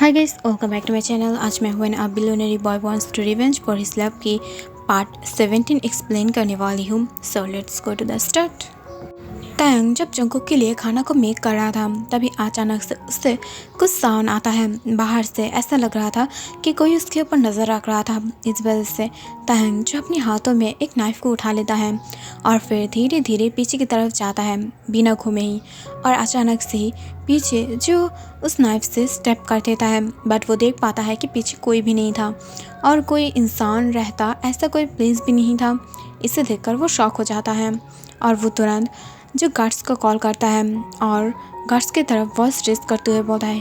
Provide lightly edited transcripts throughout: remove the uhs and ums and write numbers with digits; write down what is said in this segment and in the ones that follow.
Hi guys, welcome back to my channel. आज मैं हूं a billionaire boy wants to revenge for his love की part 17 explain करने वाली हूं। So let's go to the start. टैंग जब जंगकुक के लिए खाना को मेक कर रहा था तभी अचानक से उससे कुछ साउंड आता है बाहर से। ऐसा लग रहा था कि कोई उसके ऊपर नज़र रख रहा था। इस वजह से टैंग जो अपने हाथों में एक नाइफ़ को उठा लेता है और फिर धीरे धीरे पीछे की तरफ जाता है बिना घूमे ही। और अचानक से ही पीछे जो उस नाइफ से स्टेप कर देता है, बट वो देख पाता है कि पीछे कोई भी नहीं था और कोई इंसान रहता ऐसा कोई प्लेस भी नहीं था। इसे देखकर वो शॉक हो जाता है और वो तुरंत जो गार्ड्स को कॉल करता है और गार्ड्स की तरफ वॉइस रेज करते हुए बोलता है,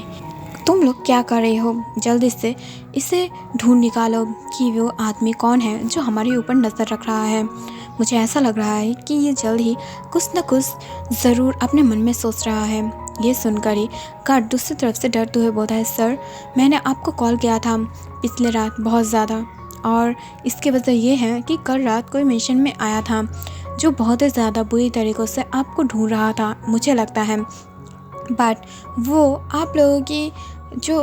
तुम लोग क्या कर रहे हो? जल्दी से इसे ढूंढ निकालो कि वो आदमी कौन है जो हमारे ऊपर नज़र रख रहा है। मुझे ऐसा लग रहा है कि ये जल्द ही कुछ न कुछ ज़रूर अपने मन में सोच रहा है। ये सुनकर ही गार्ड दूसरी तरफ से डरते हुए बोलता है, सर मैंने आपको कॉल किया था पिछले रात बहुत ज़्यादा, और इसकी वजह ये है कि कल रात कोई मिशन में आया था जो बहुत ही ज़्यादा बुरी तरीक़ों से आपको ढूंढ रहा था मुझे लगता है। बट वो आप लोगों की जो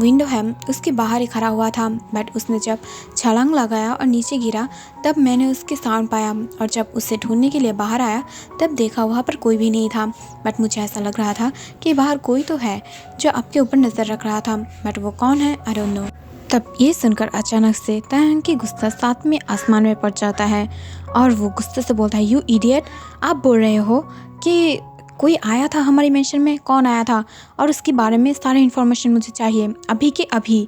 विंडो है उसके बाहर ही खड़ा हुआ था, बट उसने जब छलांग लगाया और नीचे गिरा तब मैंने उसके साउंड पाया, और जब उसे ढूंढने के लिए बाहर आया तब देखा वहाँ पर कोई भी नहीं था। बट मुझे ऐसा लग रहा था कि बाहर कोई तो है जो आपके ऊपर नज़र रख रहा था, बट वो कौन है आई डोंट नो। तब ये सुनकर अचानक से टैंग की गुस्सा सातवें आसमान में पड़ जाता है और वो गुस्से से बोलता है, यू इडियट, आप बोल रहे हो कि कोई आया था हमारी मेंशन में? कौन आया था और उसके बारे में सारी इन्फॉर्मेशन मुझे चाहिए अभी के अभी।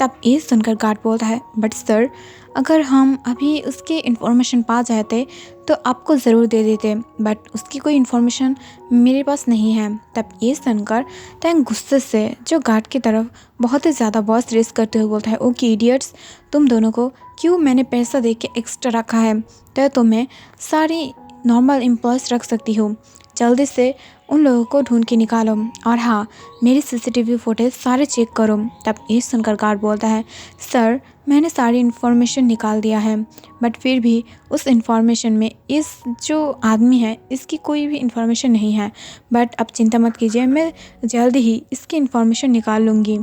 तब ये सुनकर गार्ड बोलता है, बट सर अगर हम अभी उसकी इन्फॉर्मेशन पा जाते तो आपको ज़रूर दे देते, बट उसकी कोई इन्फॉर्मेशन मेरे पास नहीं है। तब ये सुनकर टैंग गुस्से से जो गार्ड की तरफ बहुत ही ज़्यादा वॉइस रेस करते हुए बोलता है, ओके इडियट्स, तुम दोनों को क्यों मैंने पैसा दे के एक्स्ट्रा रखा है तो तुम्हें सारी नॉर्मल एम्प्लॉयज़ रख सकती हूँ। जल्दी से उन लोगों को ढूंढ के निकालो और हाँ, मेरी सीसीटीवी फुटेज सारे चेक करो। तब ये सुनकर गार्ड बोलता है, सर मैंने सारी इन्फॉर्मेशन निकाल दिया है, बट फिर भी उस इन्फॉर्मेशन में इस जो आदमी है इसकी कोई भी इन्फॉर्मेशन नहीं है। बट अब चिंता मत कीजिए, मैं जल्दी ही इसकी इन्फॉर्मेशन निकाल लूँगी।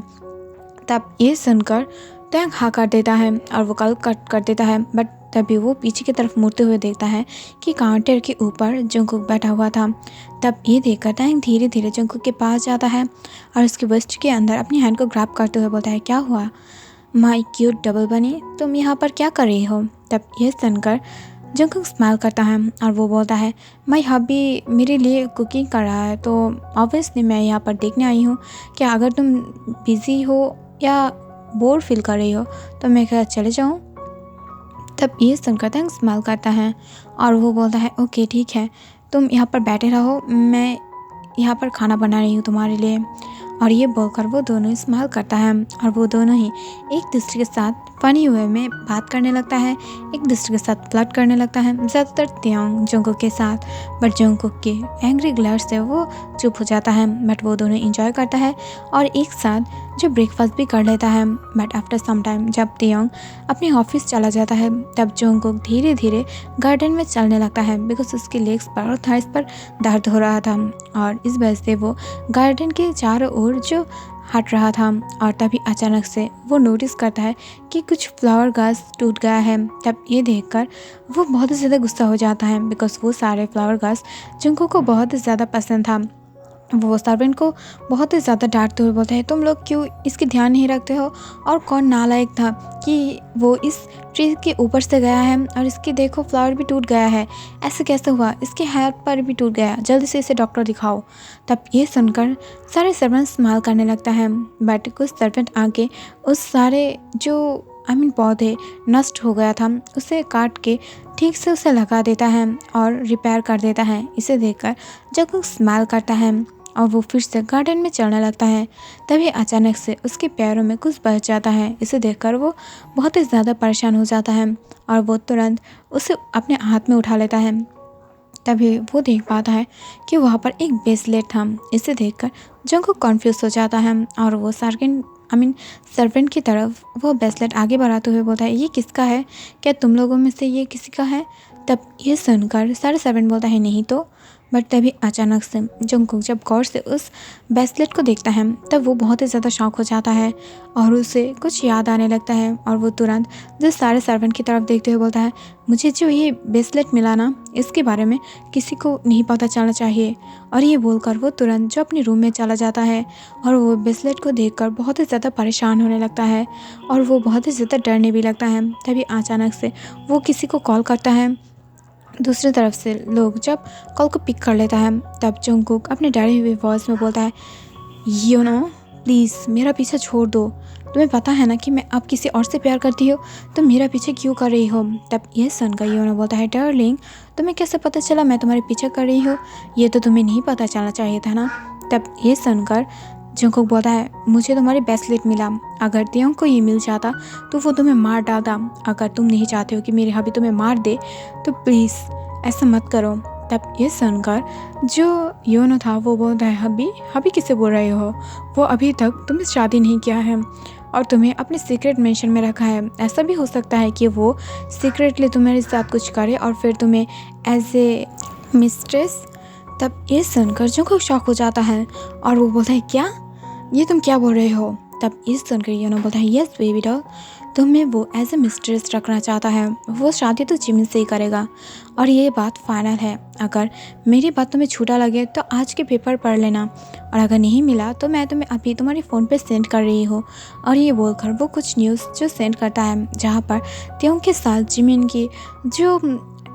तब ये सुनकर टैंक हाँ कर देता है और वो कॉल कट कर देता है, बट तभी वो पीछे की तरफ मुड़ते हुए देखता है कि काउंटर के ऊपर जंगकुक बैठा हुआ था। तब ये देखकर टैंक धीरे धीरे जंगकुक के पास जाता है और उसके वेस्ट के अंदर अपनी हैंड को ग्रैब करते हुए बोलता है, क्या हुआ माय क्यूट डबल बनी, तुम यहाँ पर क्या कर रही हो? तब ये सुनकर जंगकुक स्माइल करता है और वो बोलता है, माय हबी मेरे लिए कुकिंग कर रहा है तो ऑब्वियसली मैं यहाँ पर देखने आई हूँ कि अगर तुम बिज़ी हो या बोर फील कर रही हो तो मैं क्या चले जाऊँ? तब ये सुनकर टैंग स्माइल करता है और वो बोलता है, ओके ठीक है, तुम यहाँ पर बैठे रहो, मैं यहाँ पर खाना बना रही हूँ तुम्हारे लिए। और ये बोलकर वो दोनों स्माइल करता है और वो दोनों ही एक दूसरे के साथ फनी वे में बात करने लगता है, एक दूसरे के साथ फ्लर्ट करने लगता है, ज़्यादातर त्योंग जंगकुक के साथ। बट जंगकुक के एंग्री ग्लर से वो चुप हो जाता है, बट वो दोनों इंजॉय करता है और एक साथ जो ब्रेकफास्ट भी कर लेता है। बट आफ्टर सम टाइम जब त्योंग अपने ऑफिस चला जाता है तब जंगकुक धीरे धीरे गार्डन में चलने लगता है बिकॉज उसके लेग्स पर और थाइस पर दर्द हो रहा था, और इस वजह से वो गार्डन के चारों ओर जो हट रहा था। और तभी अचानक से वो नोटिस करता है कि कुछ फ्लावर गाछ टूट गया है। तब ये देखकर वो बहुत ही ज़्यादा गुस्सा हो जाता है बिकॉज वो सारे फ्लावर गाछ जंगकुक को बहुत ही ज़्यादा पसंद था। वो सर्वेंट को बहुत ही ज़्यादा डांटते हुए बोलते हैं, तुम लोग क्यों इसकी ध्यान नहीं रखते हो, और कौन नालायक था कि वो इस ट्री के ऊपर से गया है और इसकी देखो फ्लावर भी टूट गया है, ऐसे कैसे हुआ, इसके हेयर पर भी टूट गया, जल्दी से इसे डॉक्टर दिखाओ। तब ये सुनकर सारे सर्वेंट स्माइल करने लगता है, बट कुछ सर्वेंट आके उस सारे जो पौधे नष्ट हो गया था उसे काट के ठीक से उसे लगा देता है और रिपेयर कर देता है। इसे देखकर जंगकुक स्माइल करता है और वो फिर से गार्डन में चलने लगता है। तभी अचानक से उसके पैरों में कुछ बच जाता है। इसे देखकर वो बहुत ही ज़्यादा परेशान हो जाता है और वो तुरंत उसे अपने हाथ में उठा लेता है। तभी वो देख पाता है कि वहाँ पर एक ब्रेसलेट था। इसे देखकर जंगकुक कन्फ्यूज हो जाता है और वो सर्वेंट की तरफ वो ब्रेसलेट आगे बढ़ाते हुए बोलता है, ये किसका है? क्या तुम लोगों में से ये किसी का है? तब ये सुनकर सारे सर्वेंट बोलता है, नहीं तो बट तभी अचानक से जंगकुक जब गौर से उस ब्रेसलेट को देखता है तब वो बहुत ही ज़्यादा शॉक हो जाता है और उसे कुछ याद आने लगता है और वो तुरंत जिस सारे सर्वेंट की तरफ देखते हुए बोलता है, मुझे जो ये ब्रेसलेट मिला ना, इसके बारे में किसी को नहीं पता चलना चाहिए। और ये बोलकर वो तुरंत जो अपने रूम में चला जाता है और वो ब्रेसलेट को देखकर बहुत ही ज़्यादा परेशान होने लगता है और वो बहुत ही ज़्यादा डरने भी लगता है। तभी अचानक से वो किसी को कॉल करता है। दूसरी तरफ से लोग जब कॉल को पिक कर लेता है तब जंगकुक अपने डरी हुई वॉइस में बोलता है, यू नो प्लीज़ मेरा पीछे छोड़ दो, तुम्हें पता है ना कि मैं अब किसी और से प्यार करती हूँ, तो मेरा पीछे क्यों कर रही हो। तब ये सुनकर योनो बोलता है, डार्लिंग तुम्हें कैसे पता चला मैं तुम्हारे पीछे कर रही हूँ, ये तो तुम्हें नहीं पता चलना चाहिए था ना। तब ये सुनकर जंगकुक बोलता है, मुझे तुम्हारी ब्रेसलेट मिला, अगर तेयोंग को ये मिल जाता तो वो तुम्हें मार डालता। अगर तुम नहीं चाहते हो कि मेरे हबी तुम्हें मार दे तो प्लीज़ ऐसा मत करो। तब ये सुनकर जो योनो था वो बोलता है, हबी किसे बोल रहे हो, वो अभी तक तुमने शादी नहीं किया है और तुम्हें अपने सीक्रेट मेंशन में रखा है। ऐसा भी हो सकता है कि वो सीक्रेटली तुम्हारे साथ कुछ करे और फिर तुम्हें एज ए मिस्ट्रेस। तब ये सुनकर जंगकुक शॉक हो जाता है और वो बोलता है, क्या ये तुम क्या बोल रहे हो। तब ये सुनकर योनो बोलता है, यस बेबी डॉल, तुम्हें वो एज ए मिस्ट्रेस रखना चाहता है, वो शादी तो जिमिन से ही करेगा और ये बात फाइनल है। अगर मेरी बात तुम्हें छूटा लगे तो आज के पेपर पढ़ लेना और अगर नहीं मिला तो मैं तुम्हें अभी तुम्हारे फ़ोन पे सेंड कर रही हूँ। और ये बोलकर वो कुछ न्यूज़ जो सेंड करता है जहाँ पर तेयोंग के साथ जिमिन की जो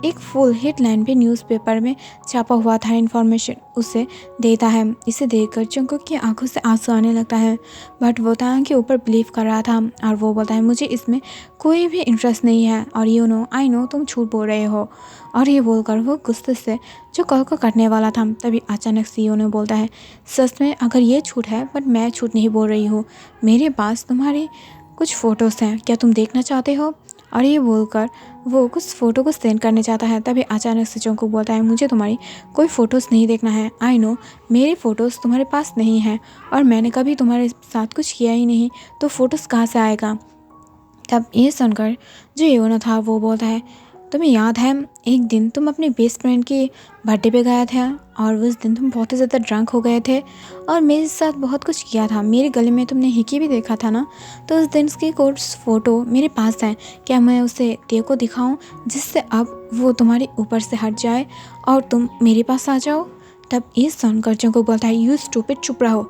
एक फुल हेडलाइन भी न्यूज़पेपर में छापा हुआ था इन्फॉर्मेशन उसे देता है। इसे देखकर जंगकुक की आंखों से आंसू आने लगता है बट वो तांग के ऊपर बिलीव कर रहा था और वो बोलता है, मुझे इसमें कोई भी इंटरेस्ट नहीं है और यू नो आई नो तुम झूठ बोल रहे हो। और ये बोलकर वो गुस्से से जो कॉल को कटने वाला था तभी अचानक से योनो बोलता है, सच में अगर ये झूठ है बट मैं झूठ नहीं बोल रही हूँ, मेरे पास तुम्हारी कुछ फ़ोटोज़ हैं, क्या तुम देखना चाहते हो। और ये बोलकर वो कुछ फ़ोटो को सेंड करने चाहता है तभी अचानक से जंगकुक बोलता है, मुझे तुम्हारी कोई फ़ोटोज़ नहीं देखना है, आई नो मेरी फ़ोटोज़ तुम्हारे पास नहीं है और मैंने कभी तुम्हारे साथ कुछ किया ही नहीं, तो फ़ोटोज़ कहाँ से आएगा। तब ये सुनकर जो योनो था वो बोलता है, तुम्हें याद है एक दिन तुम अपनी बेस्ट फ्रेंड की बर्थडे पे गया था और उस दिन तुम बहुत ही ज़्यादा ड्रंक हो गए थे और मेरे साथ बहुत कुछ किया था, मेरे गले में तुमने हिकी भी देखा था ना, तो उस दिन की कुछ फ़ोटो मेरे पास है, क्या मैं उसे तेरे को दिखाऊं जिससे अब वो तुम्हारे ऊपर से हट जाए और तुम मेरे पास आ जाओ। तब ये सुनकर जंगकुक बोलता है, यू स्टूपिड, चुप रहो,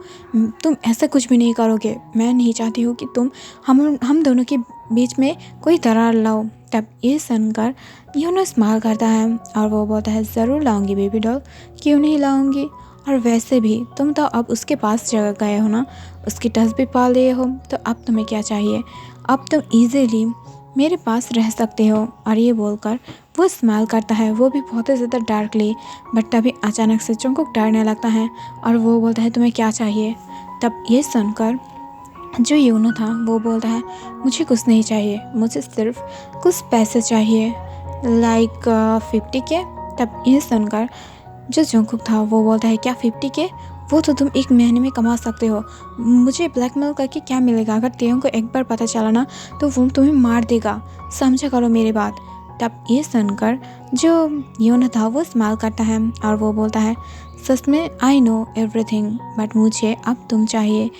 तुम ऐसा कुछ भी नहीं करोगे, मैं नहीं चाहती हूँ कि तुम हम दोनों के बीच में कोई दरार लाओ। तब ये सुनकर योनो स्माइल करता है और वो बोलता है, ज़रूर लाऊंगी बेबी डॉल, क्यों नहीं लाऊंगी, और वैसे भी तुम तो अब उसके पास जगह गए हो ना, उसकी टच भी पा लिए हो, तो अब तुम्हें क्या चाहिए, अब तुम ईजीली मेरे पास रह सकते हो। और ये बोलकर वो स्माइल करता है, वो भी बहुत ही ज़्यादा डार्कली। बट तभी अचानक से जंगकुक डरने लगता है और वो बोलता है, तुम्हें क्या चाहिए। तब ये सुनकर जो योनो था वो बोलता है, मुझे कुछ नहीं चाहिए, मुझे सिर्फ कुछ पैसे चाहिए, लाइक 50 के। तब ये सुनकर जो जंगकुक था वो बोलता है, क्या 50 के, वो तो तुम एक महीने में कमा सकते हो, मुझे ब्लैकमेल करके क्या मिलेगा, अगर तेयोंग को एक बार पता चला ना तो वो तुम्हें मार देगा, समझा करो मेरी बात। तब ये सुनकर जो योनो था वो स्माइल करता है और वो बोलता है, सच में आई नो एवरीथिंग बट मुझे अब तुम चाहिए,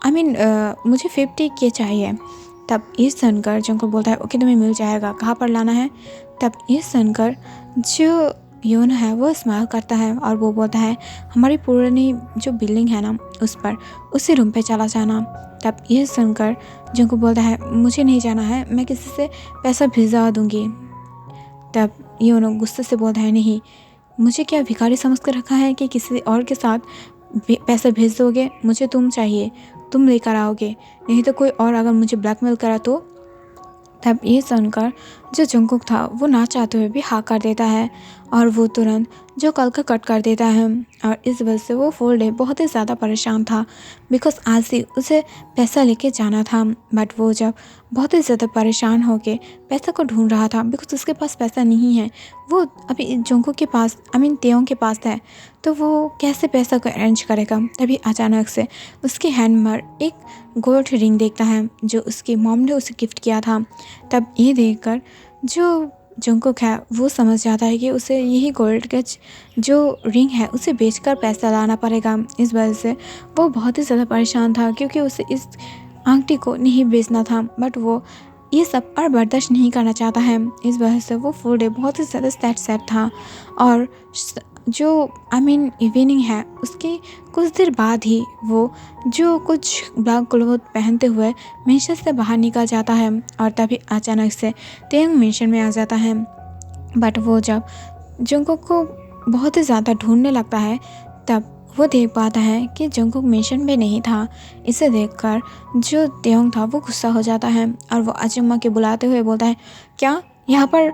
मुझे 50 के चाहिए। तब ये सुनकर जंगकुक बोलता है, ओके तुम्हें मिल जाएगा, कहाँ पर लाना है। तब ये सुनकर जो योनो है वो स्माइल करता है और वो बोलता है, हमारी पुरानी जो बिल्डिंग है ना उस पर उसी रूम पे चला जाना। तब ये सुनकर जंगकुक बोलता है, मुझे नहीं जाना है, मैं किसी से पैसा भिजवा दूँगी। तब योनो गुस्से से बोलता है, नहीं, मुझे क्या भिखारी समझ कर रखा है कि किसी और के साथ पैसा भेज दोगे, मुझे तुम चाहिए, तुम लेकर आओगे, नहीं तो कोई और अगर मुझे ब्लैकमेल करा तो। तब ये सुनकर जो जंगकुक था वो ना चाहते हुए भी हाँ कर देता है और वो तुरंत जो कल का कट कर देता है। और इस वजह से वो फुल डे बहुत ही ज़्यादा परेशान था बिकॉज आज ही उसे पैसा लेके जाना था। बट वो जब बहुत ही ज़्यादा परेशान होके पैसा को ढूंढ रहा था बिकॉज उसके पास पैसा नहीं है, वो अभी जंगकुक के पास तेयोंग के पास है, तो वो कैसे पैसा को अरेंज करेगा। तभी अचानक से उसके हैंड पर एक गोल्ड रिंग देखता है जो उसकी मॉम ने उसे गिफ्ट किया था। तब ये देखकर जो जंगकुक है वो समझ जाता है कि उसे यही गोल्ड का जो रिंग है उसे बेचकर पैसा लाना पड़ेगा। इस वजह से वो बहुत ही ज़्यादा परेशान था क्योंकि उसे इस आंटी को नहीं बेचना था, बट वो ये सब और बर्दाश्त नहीं करना चाहता है। इस वजह से वो फुल डे बहुत ही ज़्यादा सैड था। और जो इवनिंग है उसके कुछ देर बाद ही वो जो कुछ ब्लैक क्लोथ पहनते हुए मेंशन से बाहर निकल जाता है और तभी अचानक से तेंग मेंशन में आ जाता है। बट वो जब जंगकुक को बहुत ही ज़्यादा ढूंढने लगता है तब वो देख पाता है कि जंगकुक मेंशन में नहीं था। इसे देखकर जो तेयोंग था वो गुस्सा हो जाता है और वो अचम्मा के बुलाते हुए बोलता है, क्या यहाँ पर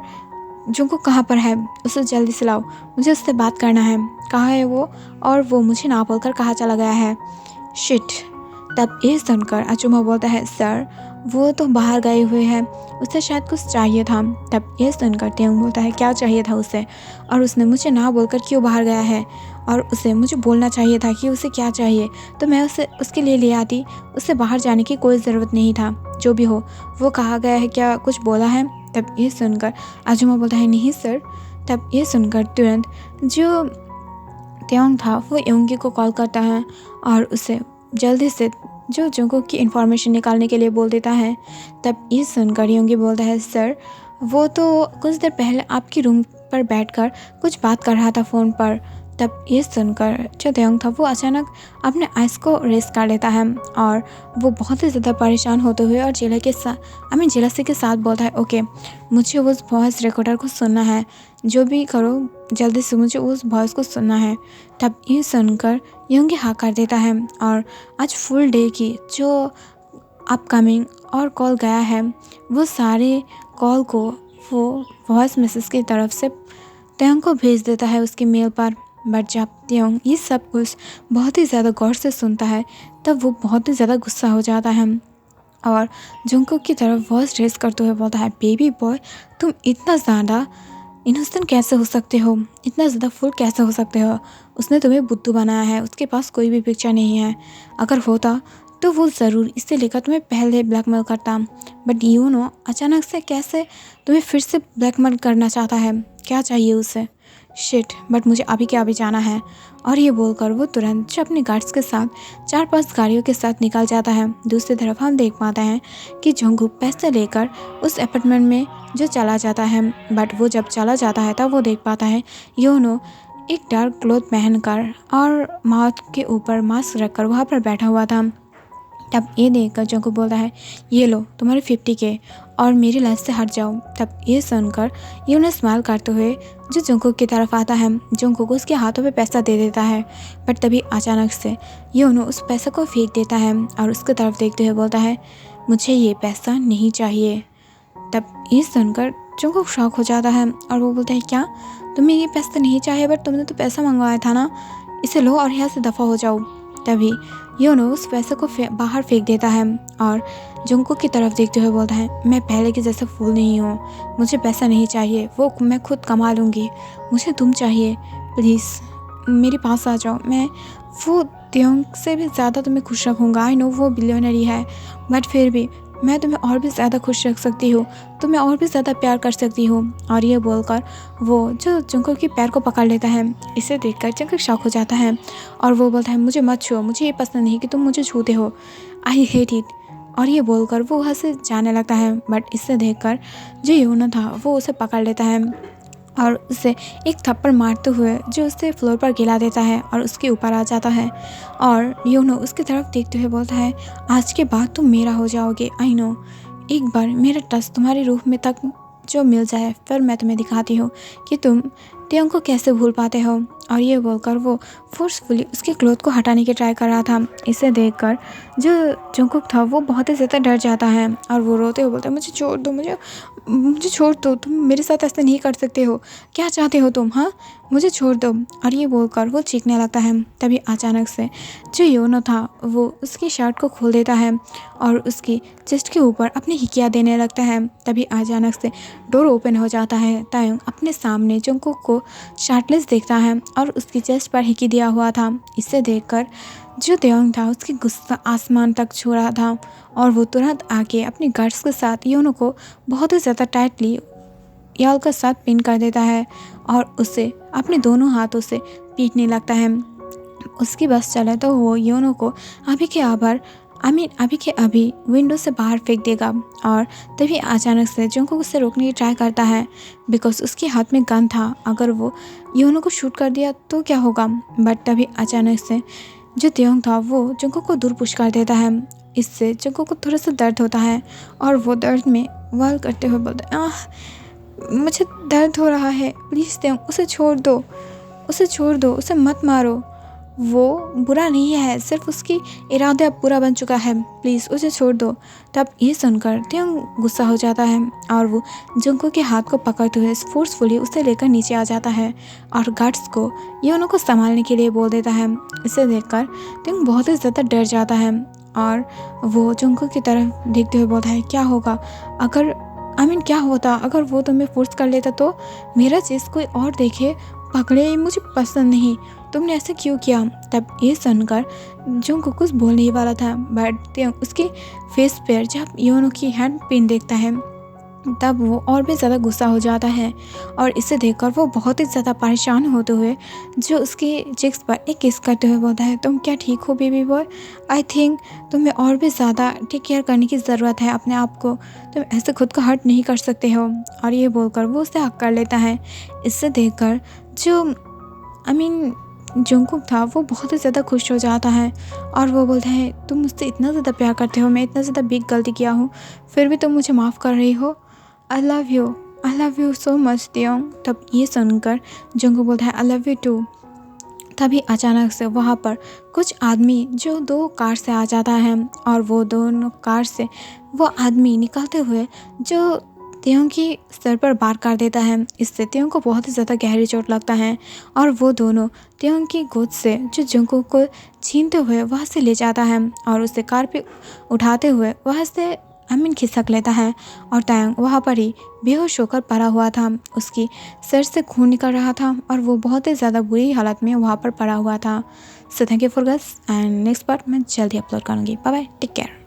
जंगकुक कहाँ पर है? उसे जल्दी से लाओ, मुझे उससे बात करना है। कहाँ है वो? और वो मुझे ना बोलकर कहाँ चला गया है? शिट। तब ये सुनकर अचुमा बोलता है, सर वो तो बाहर गए हुए हैं, उसे शायद कुछ चाहिए था। तब ये सुनकर तेयोंग बोलता है, क्या चाहिए था उसे? और उसने मुझे ना बोलकर क्यों बाहर गया है? और उसे मुझे बोलना चाहिए था कि उसे क्या चाहिए, तो मैं उसे उसके लिए ले आती। उसे बाहर जाने की कोई ज़रूरत नहीं था। जो भी हो वो कहाँ गया है, क्या कुछ बोला है? तब ये सुनकर अचुमा बोलता है, नहीं सर। तब ये सुनकर तुरंत जो तेयोंग था वो योंगी को कॉल करता है और उसे जल्दी से जो जंगकुक की इन्फॉर्मेशन निकालने के लिए बोल देता है। तब ये सुनकर योंगी बोलता है, सर वो तो कुछ देर पहले आपकी रूम पर बैठकर कुछ बात कर रहा था फ़ोन पर। तब ये सुनकर जो तेयोंग था वो अचानक अपने आइस को रेस कर लेता है और वो बहुत ही ज़्यादा परेशान होते हुए और जेलसी के साथ बोलता है, ओके मुझे उस वॉइस रिकॉर्डर को सुनना है, जो भी करो जल्दी से मुझे उस वॉइस को सुनना है। तब ये सुनकर योंगी हाँ कर देता है और आज फुल डे की जो अपकमिंग और कॉल गया है वो सारे कॉल को वो वॉइस मैसेज की तरफ से तेयोंग को भेज देता है उसकी मेल पर। बट जब तेयोंग ये सब कुछ बहुत ही ज़्यादा गौर से सुनता है तब वो बहुत ही ज़्यादा गुस्सा हो जाता है और जंगकुक की तरफ वॉइस रेस करते हुए बोलता है, बेबी बॉय तुम इतना ज़्यादा इनोसेंट कैसे हो सकते हो, इतना ज़्यादा फुल कैसे हो सकते हो? उसने तुम्हें बुद्धू बनाया है, उसके पास कोई भी पिक्चर नहीं है। अगर होता तो वो ज़रूर इससे लेकर तुम्हें पहले ब्लैकमेल करता, बट यू नो अचानक से कैसे तुम्हें फिर से ब्लैकमेल करना चाहता है? क्या चाहिए उसे? शिट, बट मुझे अभी के अभी जाना है। और ये बोलकर वो तुरंत जो अपने गार्ड्स के साथ 4-5 गाड़ियों के साथ निकल जाता है। दूसरी तरफ हम देख पाते हैं कि जंगकुक पैसे लेकर उस अपार्टमेंट में जो चला जाता है, बट वो जब चला जाता है तब वो देख पाता है योनो एक डार्क क्लॉथ पहनकर और माउथ के ऊपर मास्क रखकर वहाँ पर बैठा हुआ था। तब ये देखकर जंगकुक बोलता है, ये लो तुम्हारे 50K और मेरी लाइफ से हट जाओ। तब ये सुनकर योनो स्माइल करते हुए जो जंगकुक की तरफ आता है, जंगकुक उसके हाथों पे पैसा दे देता है। बट तभी अचानक से योनो उस पैसे को फेंक देता है और उसकी तरफ देखते हुए बोलता है, मुझे ये पैसा नहीं चाहिए। तब ये सुनकर जंगकुक शॉक हो जाता है और वो बोलता है, क्या तुम्हें ये पैसा नहीं चाहिए? बट तुमने तो पैसा मंगवाया था ना, इसे लो और यहाँ से दफ़ा हो जाओ। तभी योनो उस पैसे को बाहर फेंक देता है और जंगकुक की तरफ देखते हुए बोलता है, मैं पहले के जैसा फूल नहीं हूँ, मुझे पैसा नहीं चाहिए, वो मैं खुद कमा लूँगी, मुझे तुम चाहिए, प्लीज़ मेरे पास आ जाओ। मैं वो तेयोंग से भी ज़्यादा तुम्हें खुश रखूँगा। आई नो वो बिलियनरी है, बट फिर भी मैं तुम्हें और भी ज़्यादा खुश रख सकती हूँ, तुम्हें और भी ज़्यादा प्यार कर सकती हूँ। और ये बोलकर वो जो जंगकुक के पैर को पकड़ लेता है। इसे देखकर जंगकुक शॉक हो जाता है और वो बोलता है, मुझे मत छुओ, मुझे ये पसंद नहीं कि तुम मुझे छूते हो, आई हेट इट। और ये बोलकर वो वहाँ से जाने लगता है। बट इसे देखकर जो योनो था वो उसे पकड़ लेता है और उसे एक थप्पड़ मारते हुए जो उसे फ्लोर पर गिरा देता है और उसके ऊपर आ जाता है। और योनो उसकी तरफ देखते हुए बोलता है, आज के बाद तुम मेरा हो जाओगे। आई नो, एक बार मेरा टच तुम्हारी रूह में तक जो मिल जाए फिर मैं तुम्हें दिखाती हूँ कि तुम तेयोंग को कैसे भूल पाते हो। और ये बोलकर वो फोर्सफुली उसके क्लोथ को हटाने की ट्राई कर रहा था। इसे देखकर जो जंगकुक था वो बहुत ही ज़्यादा डर जाता है और वो रोते हुए बोलता है, मुझे छोड़ दो, मुझे छोड़ दो, तुम मेरे साथ ऐसे नहीं कर सकते हो, क्या चाहते हो तुम? हाँ, मुझे छोड़ दो। और ये बोलकर वो चीखने लगता है। तभी अचानक से जो योनो था वो उसकी शर्ट को खोल देता है और उसकी चेस्ट के ऊपर अपनी हिकिया देने लगता है। तभी अचानक से डोर ओपन हो जाता है। तायोंग अपने सामने जंगकुक को शर्टलेस देखता है और उसकी चेस्ट पर हिकी दिया हुआ था। इसे देखकर जो तेयोंग था उसकी गुस्सा आसमान तक छू रहा था और वो तुरंत आके अपने गार्ड्स के साथ योनो को बहुत ही ज़्यादा टाइटली याल का साथ पिन कर देता है और उसे अपने दोनों हाथों से पीटने लगता है। उसकी बस चले तो वो योनो को अभी के अभी विंडो से बाहर फेंक देगा। और तभी अचानक से जंगकुक उसे रोकने की ट्राई करता है बिकॉज उसके हाथ में गन था। अगर वो योनो को शूट कर दिया तो क्या होगा, बट तभी अचानक से जो त्योंग था वो जंगकुक को दूर पुश कर देता है। इससे जंगकुक को थोड़ा सा दर्द होता है और वो दर्द में वाल करते हुए बोलता है, मुझे दर्द हो रहा है, प्लीज़ त्योंग उसे छोड़ दो, उसे मत मारो, वो बुरा नहीं है, सिर्फ उसकी इरादा अब पूरा बन चुका है, प्लीज़ उसे छोड़ दो। तब ये सुनकर त्योंग गुस्सा हो जाता है और वो जंगकुक के हाथ को पकड़ते हुए फोर्सफुली उसे लेकर नीचे आ जाता है और गार्ड्स को योनो को संभालने के लिए बोल देता है। इसे देखकर त्योंग बहुत ही ज़्यादा डर जाता है और वो जंगकुक की तरफ देखते हुए बोलता है, क्या होगा क्या होता अगर वो तुम्हें फोर्स कर लेता तो? मेरा चीज़ कोई और देखे, पकड़े, मुझे पसंद नहीं, तुमने ऐसा क्यों किया? तब ये सुनकर जंगकुक कुछ बोलने ही वाला था, बट उसके फेस पर जब योनो की हैंड पिन देखता है तब वो और भी ज़्यादा गुस्सा हो जाता है और इसे देखकर वो बहुत ही ज़्यादा परेशान होते हुए जो उसके चिक्स पर एक किस करते हुए बोलता है, तुम क्या ठीक हो बेबी बॉय? आई थिंक तुम्हें और भी ज़्यादा टेक केयर करने की ज़रूरत है अपने आप को, तुम ऐसे खुद को हर्ट नहीं कर सकते हो। और ये बोलकर वो उसे हक कर लेता है। इससे देखकर जो जंगकुक था वो बहुत ही ज़्यादा खुश हो जाता है और वो बोलता है, तुम मुझसे इतना ज़्यादा प्यार करते हो, मैं इतना ज़्यादा बिग गलती किया हूँ फिर भी तुम मुझे माफ़ कर रही हो, I love you so much त्योंग। तब ये सुनकर जंगकुक बोलता है, आई लव यू टू। तभी अचानक से वहाँ पर कुछ आदमी जो 2 कार से आ जाता है और वो दोनों कार से वो आदमी निकलते हुए जो त्योंग की सर पर वार कर देता है। इससे त्योंग को बहुत ही ज़्यादा गहरी चोट लगता है और वो दोनों त्योंग की गोद से जो जंगकुक को छीनते हुए वहाँ से ले जाता है और उसे कार पे उठाते हुए वहाँ से खिसक लेता है और त्योंग वहाँ पर ही बेहोश होकर पड़ा हुआ था। उसकी सर से खून निकल रहा था और वो बहुत ही ज़्यादा बुरी हालत में वहाँ पर पड़ा हुआ था। So thank you for guys and next part मैं जल्दी अपलोड करूँगी। Bye bye, take care.